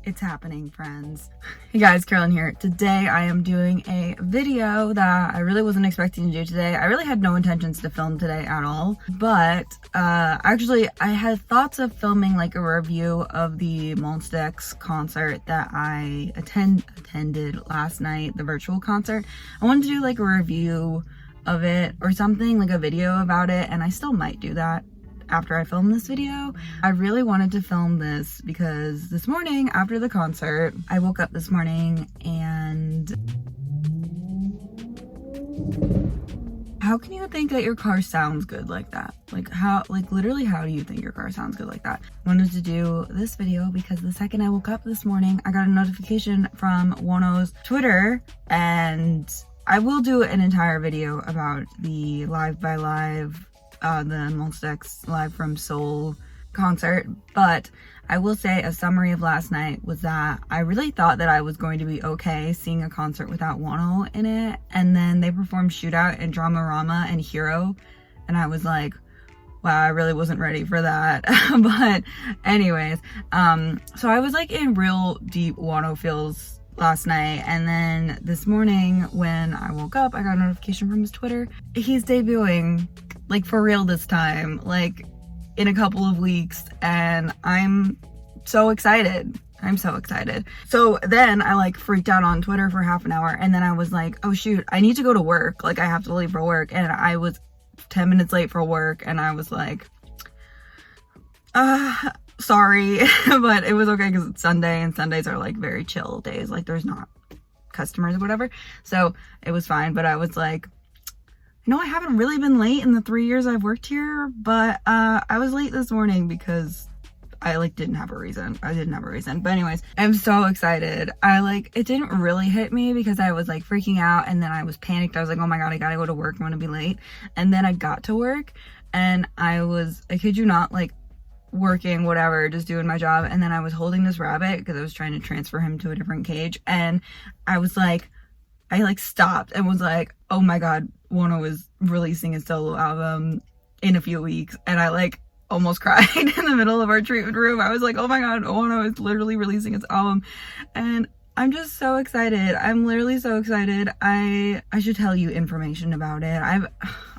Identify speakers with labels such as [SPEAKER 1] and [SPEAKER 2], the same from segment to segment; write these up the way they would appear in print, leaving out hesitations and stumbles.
[SPEAKER 1] It's happening, friends. Hey guys, Carolyn here. Today I am doing a video that I really wasn't expecting to do today. I really had no intentions to film today at all, but actually I had thoughts of filming like a review of the Monsta X concert that I attended last night, the virtual concert. I wanted to do like a review of it or something, like a video about it, and I still might do that after I film this video. I really wanted to film this because this morning after the concert, I woke up this morning and how can you think that your car sounds good like that? Literally how do you think your car sounds good like that? I wanted to do this video because the second I woke up this morning, I got a notification from Wonho'S Twitter, and I will do an entire video about the Live by Live the Monsta X Live from Seoul concert, but I will say a summary of last night was that I really thought that I was going to be okay seeing a concert without Wonho in it, and then they performed Shootout and Dramarama and Hero, and I was like, wow, I really wasn't ready for that. But anyways, so I was like in real deep Wonho feels last night, and then this morning when I woke up, I got a notification from his Twitter. He's debuting, like for real this time, like in a couple of weeks, and I'm so excited. I'm so excited. So then I like freaked out on Twitter for half an hour, and then I was like, oh shoot, I need to go to work. Like I have to leave for work, and I was 10 minutes late for work, and I was like, sorry, but it was okay because it's Sunday, and Sundays are like very chill days. Like there's not customers or whatever. So it was fine, but I was like, no, I haven't really been late in the 3 years I've worked here, but I was late this morning because I like didn't have a reason. I didn't have a reason. But anyways, I'm so excited. it didn't really hit me because I was like freaking out, and then I was panicked. I was like, oh my God, I gotta go to work. I'm gonna be late. And then I got to work, and I kid you not, like working, whatever, just doing my job. And then I was holding this rabbit because I was trying to transfer him to a different cage. And I was like, I stopped and was like, oh my God, Wonho is releasing his solo album in a few weeks. And I like almost cried in the middle of our treatment room. I was like, oh my God, Wonho is literally releasing his album. And I'm just so excited. I'm literally so excited. I should tell you information about it.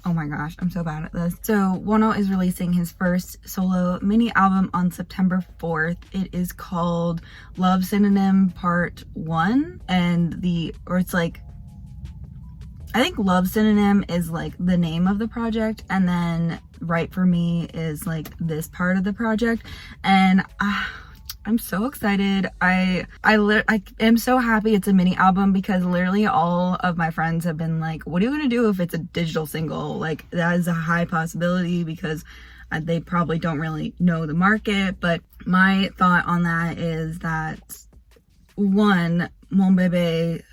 [SPEAKER 1] Oh my gosh, I'm so bad at this. So Wonho is releasing his first solo mini album on September 4th. It is called Love Synonym Part 1, I think Love Synonym is like the name of the project, and then Right For Me is like this part of the project. And I'm so excited. I am so happy it's a mini album because literally all of my friends have been like, what are you gonna do if it's a digital single? Like that is a high possibility because they probably don't really know the market. But my thought on that is that, one, Mon Bébé /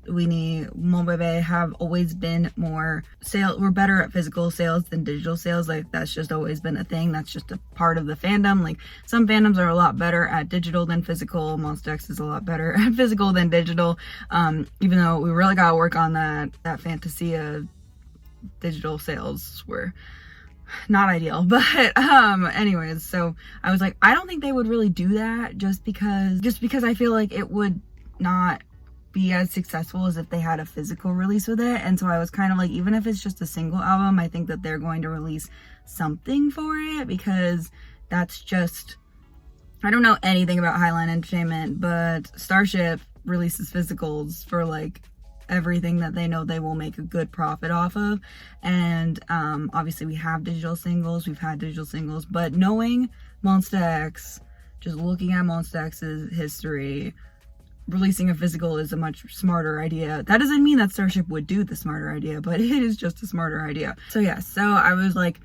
[SPEAKER 1] Weenie, Mon Bébé have always been we're better at physical sales than digital sales. Like that's just always been a thing. That's just a part of the fandom. Like some fandoms are a lot better at digital than physical. Monsta X is a lot better at physical than digital. Even though we really gotta work on that fantasy of digital sales were not ideal. But anyways, so I was like, I don't think they would really do that just because I feel like it would not be as successful as if they had a physical release with it. And so I was kind of like, even if it's just a single album, I think that they're going to release something for it, because that's just, I don't know anything about Highline Entertainment, but Starship releases physicals for like everything that they know they will make a good profit off of. And obviously we have digital singles, we've had digital singles, but knowing Monsta X, just looking at Monsta X's history, releasing a physical is a much smarter idea. That doesn't mean that Starship would do the smarter idea, but it is just a smarter idea. So yeah, so I was like,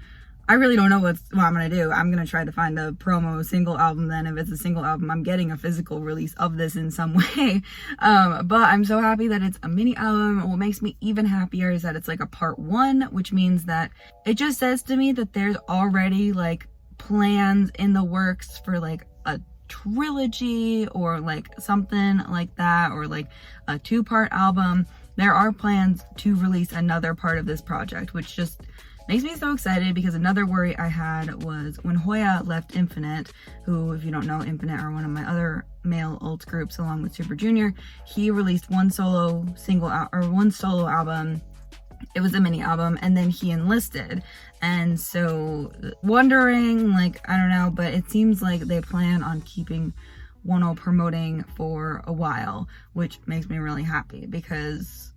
[SPEAKER 1] I really don't know what I'm gonna do. I'm gonna try to find a promo single album then. If it's a single album, I'm getting a physical release of this in some way. But I'm so happy that it's a mini album. What makes me even happier is that it's like a part 1, which means that it just says to me that there's already like plans in the works for like a trilogy or like something like that, or like a 2-part album. There are plans to release another part of this project, which just makes me so excited because another worry I had was when Hoya left Infinite, who, if you don't know, Infinite are one of my other male alt groups along with Super Junior. He released one solo album. It was a mini album, and then he enlisted. And so wondering, like, I don't know, but it seems like they plan on keeping Wonho promoting for a while, which makes me really happy because,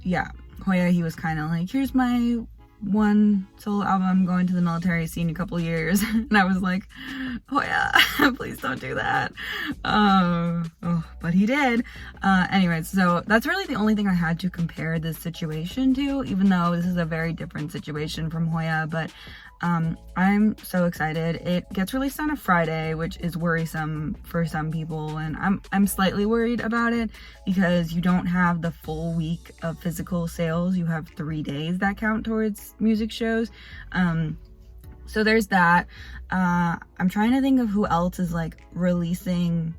[SPEAKER 1] yeah, Hoya, he was kind of like, here's my one solo album, going to the military, see you in a couple years. And I was like, Hoya, please don't do that. But he did. Anyways, so that's really the only thing I had to compare this situation to, even though this is a very different situation from Hoya. But I'm so excited. It gets released on a Friday, which is worrisome for some people, and I'm slightly worried about it because you don't have the full week of physical sales. You have 3 days that count towards music shows. So there's that. I'm trying to think of who else is like releasing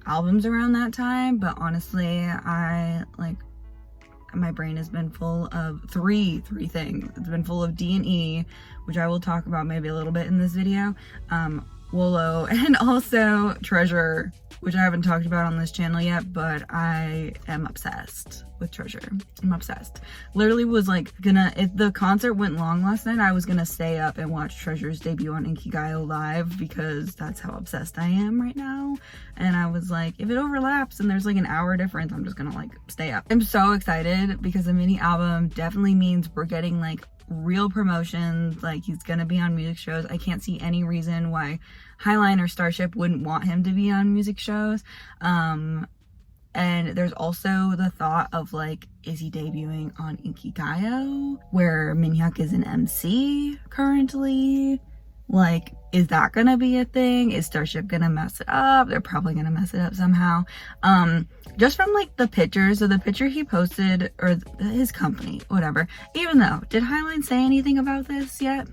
[SPEAKER 1] albums around that time, but honestly, my brain has been full of three things. It's been full of D&E, which I will talk about maybe a little bit in this video, Wolo, and also Treasure, which I haven't talked about on this channel yet, but I am obsessed with Treasure. I'm obsessed. Literally was like if the concert went long last night, I was gonna stay up and watch Treasure's debut on Inkigayo live because that's how obsessed I am right now. And I was like, if it overlaps and there's like an hour difference, I'm just gonna like stay up. I'm so excited because the mini album definitely means we're getting like real promotions. Like, he's gonna be on music shows. I can't see any reason why Highline or Starship wouldn't want him to be on music shows. And there's also the thought of like, is he debuting on Inkigayo, where Minhyuk is an MC currently? Like, is that gonna be a thing? Is Starship gonna mess it up? They're probably gonna mess it up somehow. Just from like the pictures, so the picture he posted, or his company, whatever, even though, did Highline say anything about this yet?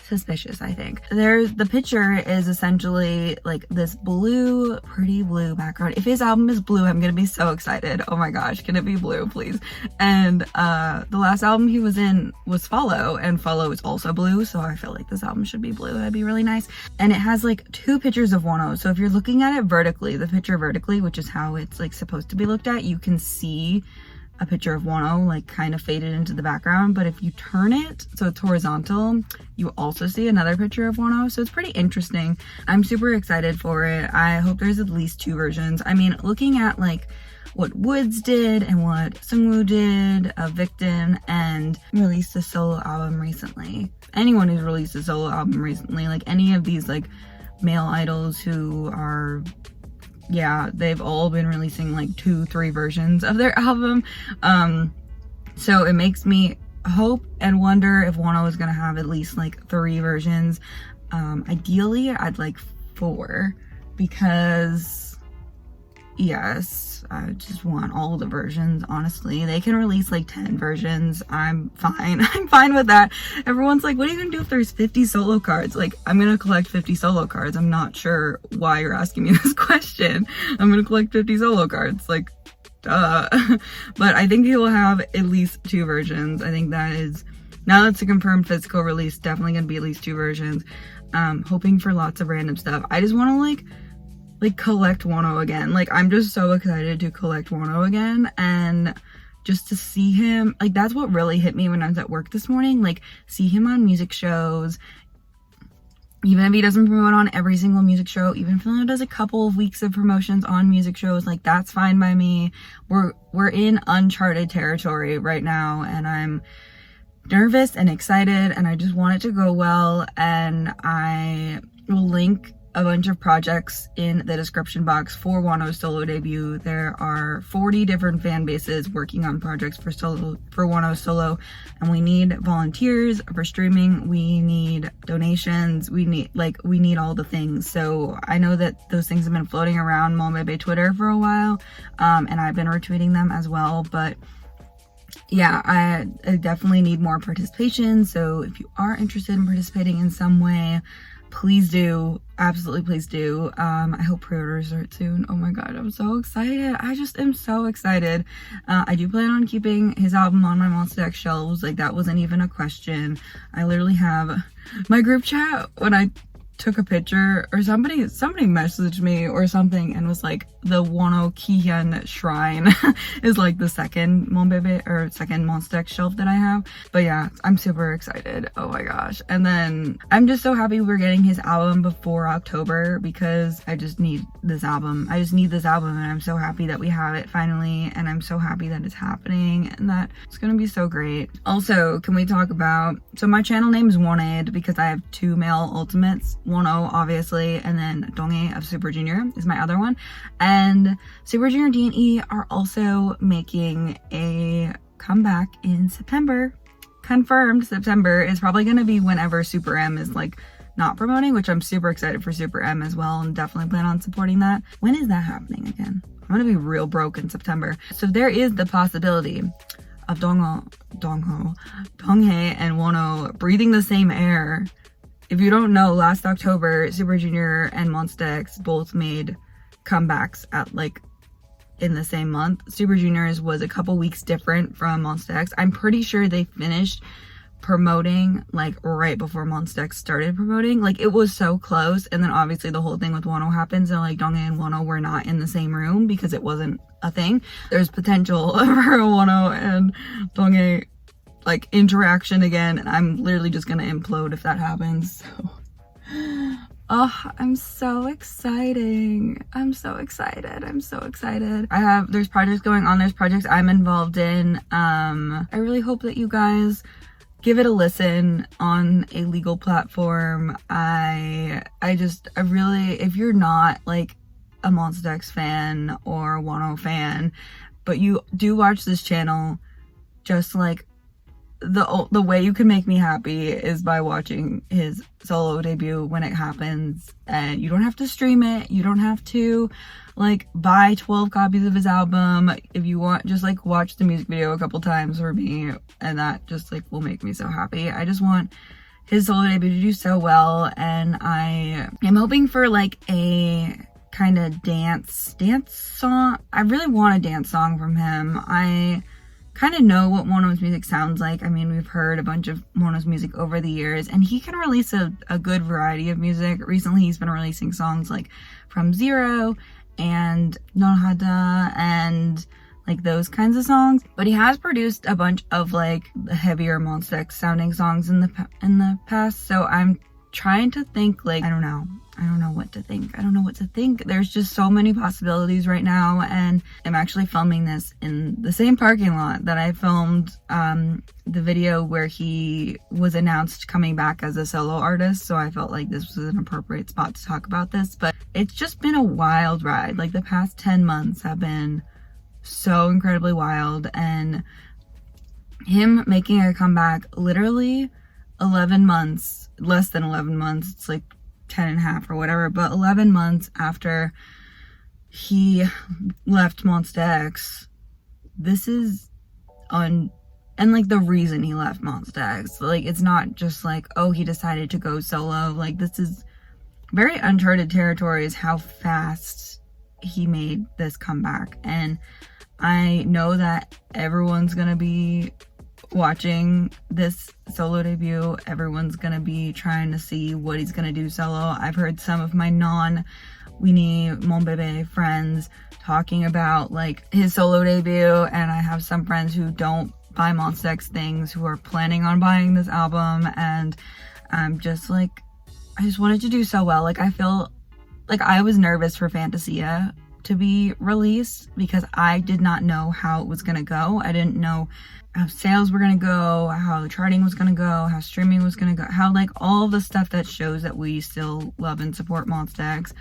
[SPEAKER 1] Suspicious, I think. The picture is essentially like this blue, pretty blue background. If his album is blue, I'm gonna be so excited. Oh my gosh, can it be blue, please? And the last album he was in was Follow, and Follow is also blue, so I feel like this album should be blue. That'd be really nice. And it has like 2 pictures of Wonho. So if you're looking at it vertically, the picture vertically, which is how it's like supposed to be looked at, you can see a picture of Wonho like kind of faded into the background. But if you turn it so it's horizontal, you also see another picture of Wonho. So it's pretty interesting. I'm super excited for it. I hope there's at least 2 versions. I mean, looking at like what Woods did and what Sungwoo did, Victon, and released a solo album recently. Anyone who's released a solo album recently, like any of these like male idols who are, yeah, they've all been releasing like 2-3 versions of their album. So it makes me hope and wonder if Wonho is gonna have at least like 3 versions. Ideally, I'd like 4, because yes, I just want all the versions, honestly. They can release like 10 versions. I'm fine. I'm fine with that. Everyone's like, what are you gonna do if there's 50 solo cards? Like, I'm gonna collect 50 solo cards. I'm not sure why you're asking me this question. I'm gonna collect 50 solo cards. Like, duh. But I think he will have at least 2 versions. I think that is, now that's a confirmed physical release, definitely gonna be at least 2 versions. Hoping for lots of random stuff. I just wanna like collect Wonho again. Like, I'm just so excited to collect Wonho again, and just to see him, like, that's what really hit me when I was at work this morning. Like, see him on music shows, even if he doesn't promote on every single music show, even if he only does a couple of weeks of promotions on music shows, like, that's fine by me. We're in uncharted territory right now, and I'm nervous and excited, and I just want it to go well. And I will link a bunch of projects in the description box for Wonho's solo debut. There are 40 different fan bases working on projects for Wonho's solo, and we need volunteers for streaming. We need donations. We need all the things. So I know that those things have been floating around Momebe Twitter for a while, and I've been retweeting them as well. But yeah, I definitely need more participation. So if you are interested in participating in some way, please do, absolutely please do. I hope pre-orders start soon. Oh my god, I'm so excited. I just am so excited. I do plan on keeping his album on my Monsta X shelves. Like, that wasn't even a question. I literally have my group chat when I took a picture, or somebody messaged me or something and was like, the Wonho Kihyun shrine is like the second Monbebe or second Monsta X shelf that I have. But yeah, I'm super excited. Oh my gosh. And then I'm just so happy we're getting his album before October, because I just need this album. I just need this album, and I'm so happy that we have it finally, and I'm so happy that it's happening and that it's gonna be so great. Also, can we talk about, so my channel name is Wonho'S because I have two male ultimates, Wonho obviously, and then Donghae of Super Junior is my other one. And Super Junior D and E are also making a comeback in September. Confirmed. September is probably going to be whenever Super M is like not promoting, which I'm super excited for Super M as well, and definitely plan on supporting that. When is that happening again? I'm going to be real broke in September. So there is the possibility of Donghae and Wonho breathing the same air. If you don't know, last October, Super Junior and Monsta X both made comebacks at like in the same month. Super Junior's was a couple weeks different from Monsta X. I'm pretty sure they finished promoting like right before Monsta X started promoting. Like, it was so close. And then obviously the whole thing with Wonho happened, so like Donghae and Wonho were not in the same room because it wasn't a thing. There's potential for Wonho and Donghae like interaction again, and I'm literally just gonna implode if that happens. So oh, I'm so excited. I'm so excited. I'm so excited. There's projects going on. There's projects I'm involved in. I really hope that you guys give it a listen on a legal platform. I really, if you're not like a Monsta X fan or a Wonho fan, but you do watch this channel, just like the way you can make me happy is by watching his solo debut when it happens. And you don't have to stream it, you don't have to like buy 12 copies of his album. If you want, just like watch the music video a couple times for me, and that just like will make me so happy. I just want his solo debut to do so well, and I am hoping for like a kind of dance song. I really want a dance song from him. I kind of know what Wonho'S music sounds like. I mean, we've heard a bunch of Wonho'S music over the years, and he can release a good variety of music. Recently, he's been releasing songs like From Zero and Nonhada and like those kinds of songs. But he has produced a bunch of like the heavier Monsta X sounding songs in the past. So I'm trying to think, like, I don't know what to think. There's just so many possibilities right now, and I'm actually filming this in the same parking lot that I filmed the video where he was announced coming back as a solo artist. So I felt like this was an appropriate spot to talk about this. But it's just been a wild ride. Like, the past 10 months have been so incredibly wild, and him making a comeback literally 11 months, less than 11 months, it's like 10 and a half or whatever, but 11 months after he left Monsta X. This is and like the reason he left Monsta X, like, it's not just like, oh, he decided to go solo. Like, this is very uncharted territories how fast he made this comeback, and I know that everyone's gonna be watching this solo debut. Everyone's gonna be trying to see what he's gonna do solo. I've heard some of my non-Winnie Monbebe friends talking about like his solo debut, and I have some friends who don't buy Monsta X things who are planning on buying this album, and I'm just like, I just wanted to do so well. Like, I feel like I was nervous for Fantasia to be released because I did not know how it was gonna go. I didn't know how sales were gonna go, how the charting was gonna go, how streaming was gonna go, how like all the stuff that shows that we still love and support Monsta X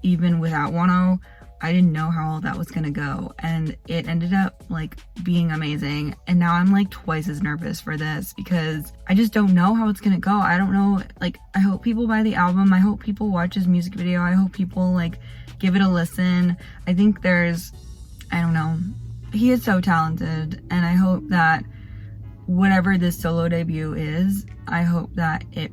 [SPEAKER 1] even without Wonho. I didn't know how all that was gonna go, and it ended up like being amazing. And now I'm like twice as nervous for this because I just don't know how it's gonna go. I don't know, like, I hope people buy the album, I hope people watch his music video, I hope people like give it a listen. I think there's, I don't know, he is so talented, and I hope that whatever this solo debut is, I hope that it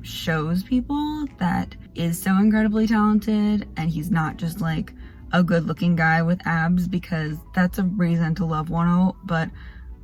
[SPEAKER 1] shows people that is so incredibly talented, and he's not just like a good looking guy with abs, because that's a reason to love Wonho, but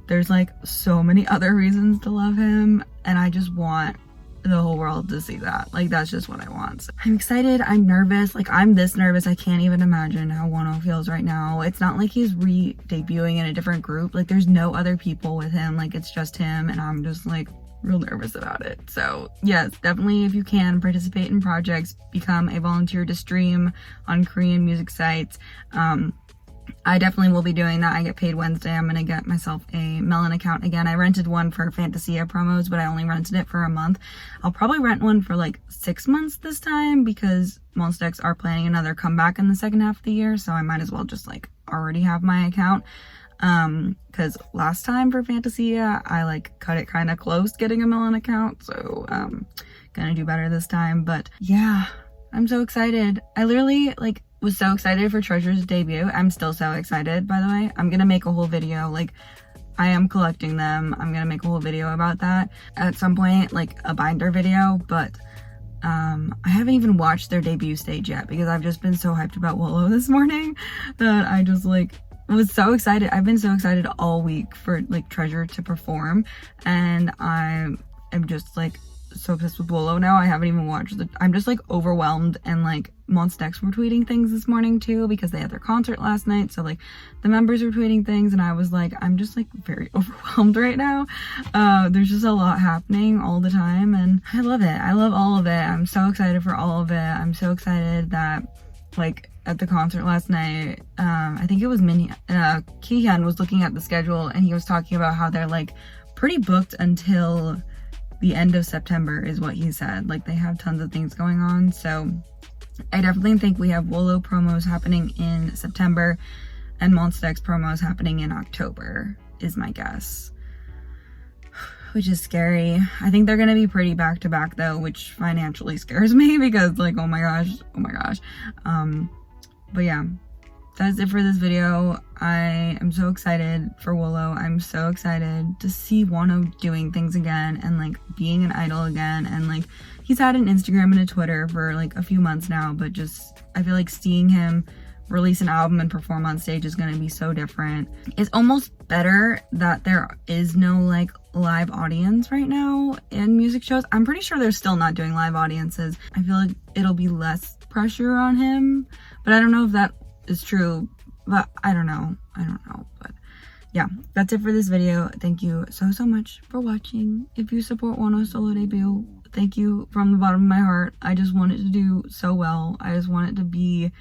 [SPEAKER 1] there's like so many other reasons to love him, and I just want the whole world to see that. Like, that's just what I want. So I'm excited. I'm nervous. Like, I'm this nervous. I can't even imagine how Wonho feels right now. It's not like he's re-debuting in a different group. Like, there's no other people with him. Like, it's just him, and I'm just like real nervous about it. So yes, definitely, if you can, participate in projects, become a volunteer to stream on Korean music sites. I definitely will be doing that. I get paid Wednesday. I'm gonna get myself a Melon account again. I rented one for Fantasia promos, but I only rented it for a month. I'll probably rent one for like 6 months this time, because Monsta X are planning another comeback in the second half of the year, so I might as well just like already have my account. Because last time for Fantasia, I like cut it kind of close getting a Melon account, so gonna do better this time. But yeah, I'm so excited. I literally like was so excited for Treasure's debut. I'm still so excited, by the way. I'm gonna make a whole video, like, I am collecting them. I'm gonna make a whole video about that at some point, like a binder video, but I haven't even watched their debut stage yet, because I've just been so hyped about Wonho this morning that I just like was so excited. I've been so excited all week for like Treasure to perform, and I'm just like so obsessed with Wonho now. I haven't even watched I'm just like overwhelmed, and like Monsta X were tweeting things this morning too, because they had their concert last night, so like the members were tweeting things, and I was like, I'm just like very overwhelmed right now. There's just a lot happening all the time, and I love it. I love all of it. I'm so excited for all of it. I'm so excited that like at the concert last night, I think it was Kihyun was looking at the schedule, and he was talking about how they're like pretty booked until the end of September is what he said. Like, they have tons of things going on. So I definitely think we have Wolo promos happening in September and Monsta X promos happening in October is my guess, which is scary. I think they're gonna be pretty back to back though, which financially scares me, because like, oh my gosh. But yeah, that is it for this video. I am so excited for Wolo. I'm so excited to see Wonho doing things again, and like being an idol again. And like, he's had an Instagram and a Twitter for like a few months now, but just, I feel like seeing him release an album and perform on stage is going to be so different. It's almost better that there is no like live audience right now in music shows. I'm pretty sure they're still not doing live audiences. I feel like it'll be less pressure on him, but I don't know if that is true, but I don't know, but yeah, that's it for this video. Thank you so much for watching. If you support Wonho's solo debut, thank you from the bottom of my heart. I just want it to do so well. I just want it to be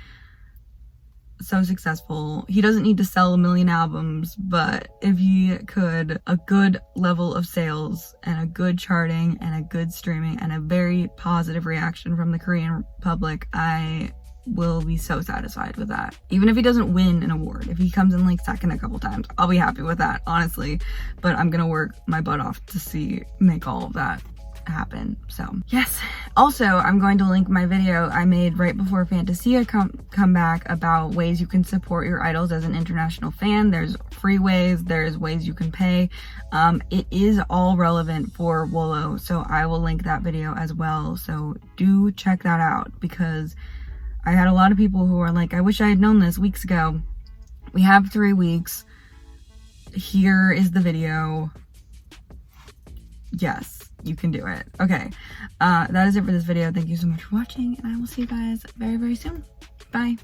[SPEAKER 1] so successful. He doesn't need to sell 1 million albums, but if he could, a good level of sales and a good charting and a good streaming and a very positive reaction from the Korean public, I will be so satisfied with that. Even if he doesn't win an award, if he comes in like second a couple times, I'll be happy with that, honestly. But I'm gonna work my butt off to make all of that happen. So yes, also I'm going to link my video I made right before Fantasia come back about ways you can support your idols as an international fan. There's free ways, there's ways you can pay. It is all relevant for Wolo, so I will link that video as well, so do check that out, because I had a lot of people who are like, I wish I had known this weeks ago. We have 3 weeks. Here is the video. Yes, you can do it. Okay, that is it for this video. Thank you so much for watching, and I will see you guys very soon. Bye.